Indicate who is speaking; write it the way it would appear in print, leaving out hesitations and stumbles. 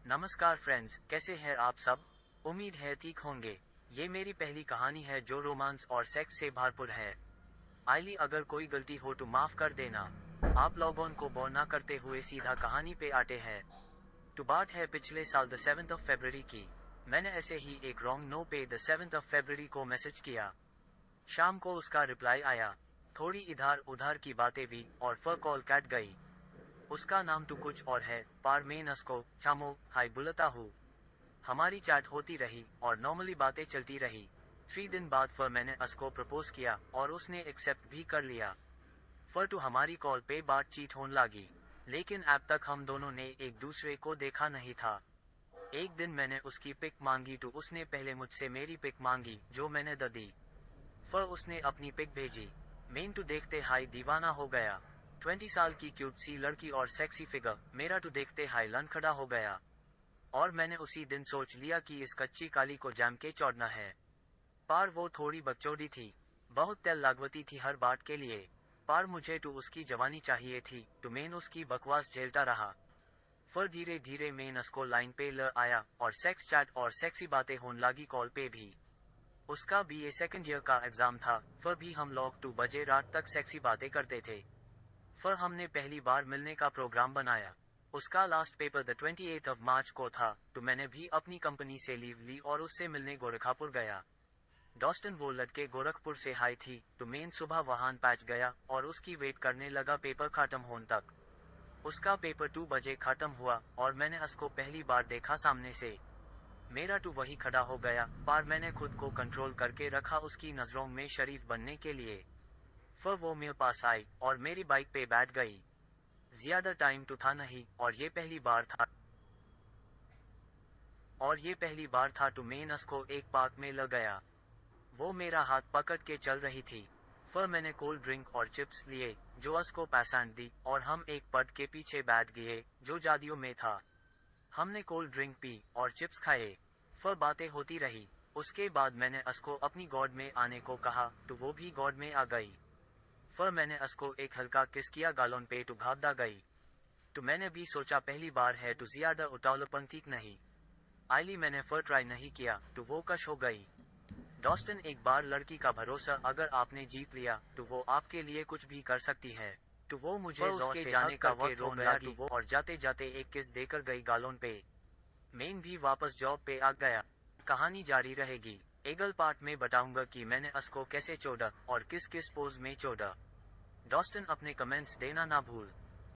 Speaker 1: नमस्कार फ्रेंड्स, कैसे हैं आप सब। उम्मीद है ठीक होंगे। ये मेरी पहली कहानी है जो रोमांस और सेक्स से भरपूर है। आइली, अगर कोई गलती हो तो माफ कर देना। आप लोगों को बोर ना करते हुए सीधा कहानी पे आते हैं। तो बात है पिछले साल द 7th ऑफ फरवरी की। मैंने ऐसे ही एक रॉन्ग नो पे द 7th ऑफ फरवरी को मैसेज किया। शाम को उसका रिप्लाई आया। थोड़ी इधर उधर की बातें हुई और फिर कॉल कट गई। उसका नाम तो कुछ और है, पर मैं उसको चामो हाय बुलाता हूँ। हमारी चैट होती रही और नॉर्मली बातें चलती रही। 3 दिन बाद फिर मैंने उसको प्रपोज किया और उसने एक्सेप्ट भी कर लिया। फिर तो हमारी कॉल पे बातचीत होने लगी, लेकिन अब तक हम दोनों ने एक दूसरे को देखा नहीं था। एक दिन मैंने उसकी पिक मांगी तो उसने पहले मुझसे मेरी पिक मांगी, जो मैंने दे दी। फिर उसने अपनी पिक भेजी। मैं तो देखते हाई दीवाना हो गया। 20 साल की क्यूट सी लड़की और सेक्सी फिगर, मेरा तो देखते हाई लन खड़ा हो गया। और मैंने उसी दिन सोच लिया कि इस कच्ची काली को जम के छोड़ना है। पर वो थोड़ी बकचोदी थी, बहुत तेल लागवती थी हर बात के लिए। पर मुझे तो उसकी जवानी चाहिए थी, तो मैं उसकी बकवास झेलता रहा। फिर धीरे धीरे मैं उसको लाइन पे ले आया और सेक्स चैट और सेक्सी बातें होने लगी कॉल पे भी। उसका BA सेकंड ईयर का एग्जाम था, फिर भी हम लोग 2 बजे रात तक सेक्सी बातें करते थे। फिर हमने पहली बार मिलने का प्रोग्राम बनाया। उसका last paper the 28th of March को था, तो मैंने भी अपनी कंपनी से लीव ली और उससे मिलने गोरखपुर गया। डॉस्टन वो लड़के गोरखपुर से हाई थी, तो मैं सुबह वहां पहुंच गया और उसकी वेट करने लगा पेपर खत्म होने तक। उसका पेपर 2 बजे खत्म हुआ और मैंने उसको पहली बार देखा सामने से। मेरा तो वही खड़ा हो गया, पर मैंने खुद को कंट्रोल करके रखा उसकी नजरों में शरीफ बनने के लिए। फिर वो मेरे पास आई और मेरी बाइक पे बैठ गई। ज्यादा टाइम तो था नहीं, और ये पहली बार था तो मैं उसको एक पार्क में ले गया। वो मेरा हाथ पकड़ के चल रही थी। फिर मैंने कोल्ड ड्रिंक और चिप्स लिए, जो उसको पसंद दी, और हम एक पद के पीछे बैठ गए, जो जादियों में था। हमने कोल्ड ड्रिंक पी और चिप्स खाए। फिर बातें होती रही। उसके बाद मैंने उसको अपनी गोद में आने को कहा, तो वो भी गोद में आ गई। फिर मैंने उसको एक हल्का किस किया गालों पे, तो घबरा गई। तो मैंने भी सोचा पहली बार है तो ज्यादा उतावलापन ठीक नहीं। आइली, मैंने फिर ट्राई नहीं किया तो वो कश हो गई। डॉस्टन, एक बार लड़की का भरोसा अगर आपने जीत लिया तो वो आपके लिए कुछ भी कर सकती है। तो वो मुझे जोर से जाने का वक्त रोने लगी और जाते जाते एक किस देकर गई गालों पे। मैं भी वापस जॉब पे आ गया। कहानी जारी रहेगी। अगले पार्ट में बताऊंगा कि मैंने उसको कैसे छोड़ा और किस किस पोज में छोड़ा। डॉस्टन, अपने कमेंट्स देना ना भूल।